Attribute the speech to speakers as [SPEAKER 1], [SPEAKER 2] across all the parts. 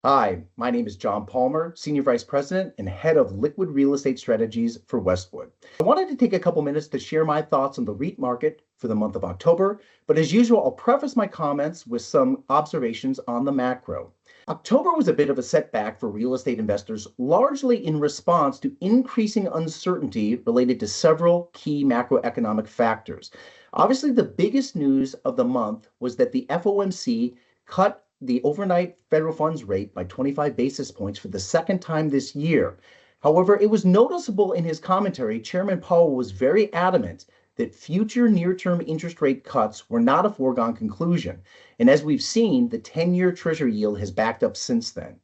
[SPEAKER 1] Hi, my name is John Palmer, Senior Vice President and Head of Liquid Real Estate Strategies for Westwood. I wanted to take a couple minutes to share my thoughts on the REIT market for the month of October, but as usual, I'll preface my comments with some observations on the macro. October was a bit of a setback for real estate investors, largely in response to increasing uncertainty related to several key macroeconomic factors. Obviously, the biggest news of the month was that the FOMC cut the overnight federal funds rate by 25 basis points for the second time this year. However, it was noticeable in his commentary, Chairman Powell was very adamant that future near-term interest rate cuts were not a foregone conclusion. And as we've seen, the 10-year Treasury yield has backed up since then.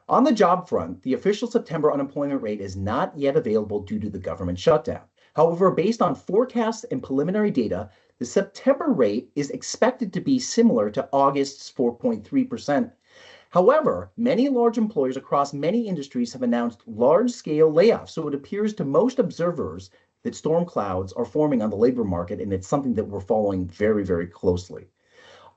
[SPEAKER 1] On the job front, the official September unemployment rate is not yet available due to the government shutdown. However, based on forecasts and preliminary data, the September rate is expected to be similar to August's 4.3%. However, many large employers across many industries have announced large-scale layoffs, so it appears to most observers that storm clouds are forming on the labor market, and it's something that we're following very, very closely.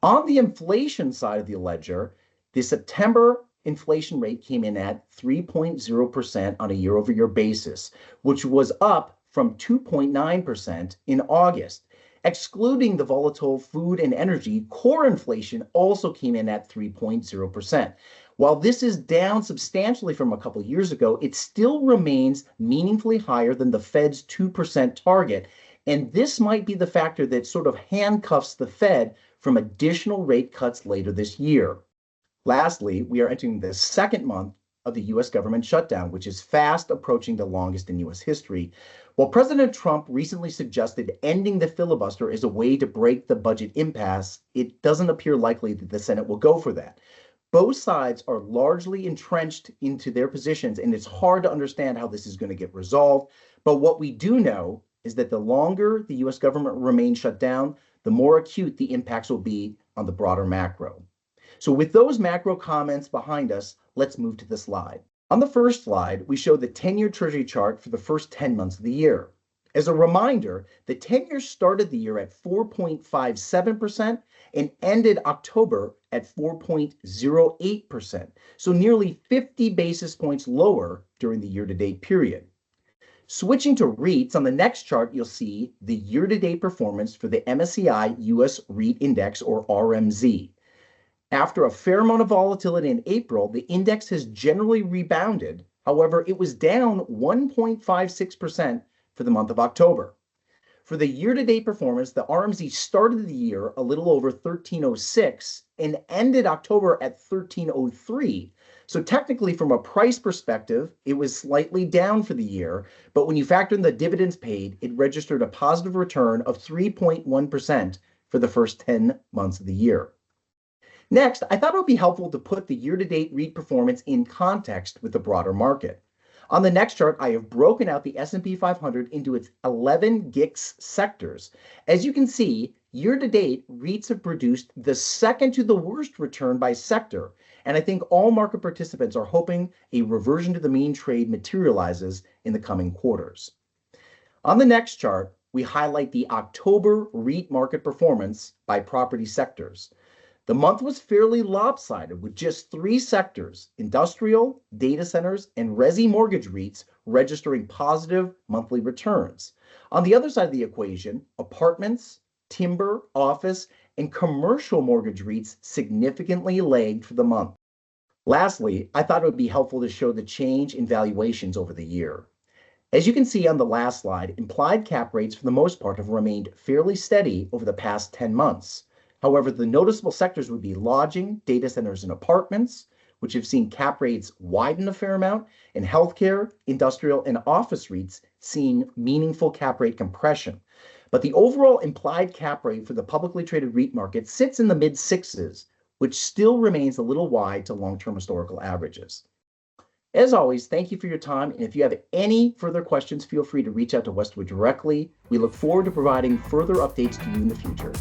[SPEAKER 1] On the inflation side of the ledger, the September inflation rate came in at 3.0% on a year-over-year basis, which was up from 2.9% in August. Excluding the volatile food and energy, core inflation also came in at 3.0%. While this is down substantially from a couple years ago, it still remains meaningfully higher than the Fed's 2% target. And this might be the factor that sort of handcuffs the Fed from additional rate cuts later this year. Lastly, we are entering the second month of the U.S. government shutdown, which is fast approaching the longest in U.S. history. While President Trump recently suggested ending the filibuster as a way to break the budget impasse, it doesn't appear likely that the Senate will go for that. Both sides are largely entrenched into their positions, and it's hard to understand how this is going to get resolved. But what we do know is that the longer the U.S. government remains shut down, the more acute the impacts will be on the broader macro. So with those macro comments behind us, let's move to the slide. On the first slide, we show the 10-year Treasury chart for the first 10 months of the year. As a reminder, the 10-year started the year at 4.57% and ended October at 4.08%, so nearly 50 basis points lower during the year-to-date period. Switching to REITs, on the next chart, you'll see the year-to-date performance for the MSCI US REIT Index, or RMZ. After a fair amount of volatility in April, the index has generally rebounded. However, it was down 1.56% for the month of October. For the year-to-date performance, the RMZ started the year a little over 1306 and ended October at 1303. So technically, from a price perspective, it was slightly down for the year, but when you factor in the dividends paid, it registered a positive return of 3.1% for the first 10 months of the year. Next, I thought it would be helpful to put the year-to-date REIT performance in context with the broader market. On the next chart, I have broken out the S&P 500 into its 11 GICS sectors. As you can see, year-to-date, REITs have produced the second to the worst return by sector, and I think all market participants are hoping a reversion to the mean trade materializes in the coming quarters. On the next chart, we highlight the October REIT market performance by property sectors. The month was fairly lopsided, with just three sectors, industrial, data centers, and resi mortgage REITs, registering positive monthly returns. On the other side of the equation, apartments, timber, office, and commercial mortgage REITs significantly lagged for the month. Lastly, I thought it would be helpful to show the change in valuations over the year. As you can see on the last slide, implied cap rates for the most part have remained fairly steady over the past 10 months. However, the noticeable sectors would be lodging, data centers, and apartments, which have seen cap rates widen a fair amount, and healthcare, industrial, and office REITs seeing meaningful cap rate compression. But the overall implied cap rate for the publicly traded REIT market sits in the mid-sixes, which still remains a little wide to long-term historical averages. As always, thank you for your time, and if you have any further questions, feel free to reach out to Westwood directly. We look forward to providing further updates to you in the future.